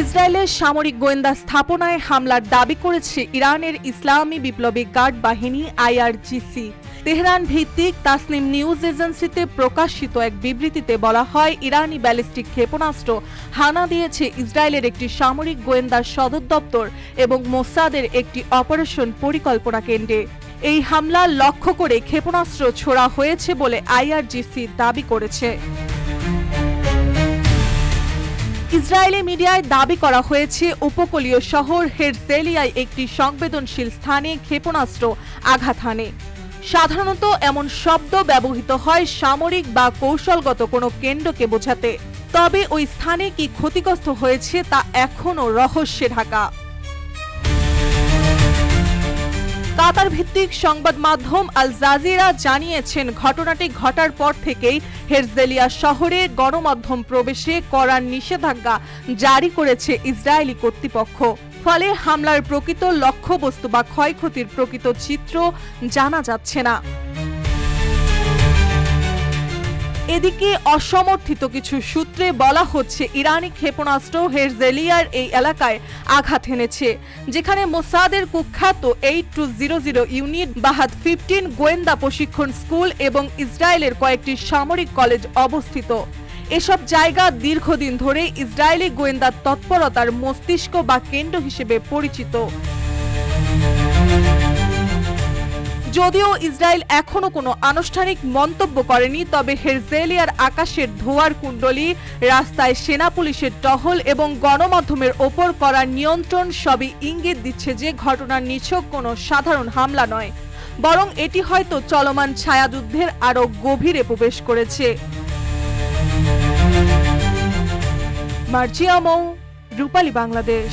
ইসরায়েলের সামরিক গোয়েন্দা স্থাপনায় হামলার দাবি করেছে ইরানের ইসলামী বিপ্লবী গার্ড বাহিনী IRGC। তেহরান ভিত্তিক তাসনিম নিউজ এজেন্সিতে প্রকাশিত এক বিবৃতিতে বলা হয়, ইরানি ব্যালিস্টিক ক্ষেপণাস্ত্র হানা দিয়েছে ইসরায়েলের একটি সামরিক গোয়েন্দা সদর দপ্তর এবং মোসাদের একটি অপারেশন পরিকল্পনা কেন্দ্রে। এই হামলা লক্ষ্য করে ক্ষেপণাস্ত্র ছোড়া হয়েছে বলে IRGC দাবি করেছে। ইসরায়েলি মিডিয়ায় দাবি করা হয়েছে, উপকূলীয় শহর হেরজেলিয়ায় একটি সংবেদনশীল স্থানে ক্ষেপণাস্ত্র আঘাত হানে। সাধারণত এমন শব্দ ব্যবহৃত হয় সামরিক বা কৌশলগত কোনো কেন্দ্রকে বোঝাতে, তবে ওই স্থানে কি ক্ষতিগ্রস্ত হয়েছে তা এখনও রহস্যে ঢাকা। কাতার ভিত্তিক সংবাদ মাধ্যম আল জাজিরা জানিয়েছেন, ঘটনাটি ঘটার পর থেকেই হেরজেলিয়া শহরে গণমাধ্যম প্রবেশে কড়া নিষেধাজ্ঞা জারি করেছে ইসরায়েলি কর্তৃপক্ষ। ফলে হামলার প্রকৃত লক্ষ্যবস্তু বা ক্ষয়ক্ষতির প্রকৃত চিত্র জানা যাচ্ছে না। এদিকে অসমর্থিত কিছু সূত্রে বলা হচ্ছে, ইরানি ক্ষেপণাস্ত্র হেরজেলিয়ার এই এলাকায় আঘাত হেনেছে, যেখানে মোসাদের কুখ্যাত 8200 ইউনিট বাহাদ 15 গোয়েন্দা প্রশিক্ষণ স্কুল এবং ইসরায়েলের কয়েকটি সামরিক কলেজ অবস্থিত। এসব জায়গা দীর্ঘদিন ধরে ইসরায়েলি গোয়েন্দা তৎপরতার মস্তিষ্ক বা কেন্দ্র হিসেবে পরিচিত। যদিও ইসরায়েল এখনো কোনো আনুষ্ঠানিক মন্তব্য করেনি, তবে হেরজেলিয়ার আকাশের ধোঁয়ার কুণ্ডলী, রাস্তায় সেনা পুলিশের টহল এবং গণমাধ্যমের ওপর করা নিয়ন্ত্রণ সবই ইঙ্গিত দিচ্ছে যে ঘটনার নিছক কোনো সাধারণ হামলা নয়, বরং এটি হয়তো চলমান ছায়াযুদ্ধের আরও গভীরে প্রবেশ করেছে। মার্জিয়া মৌ, রূপালী বাংলাদেশ।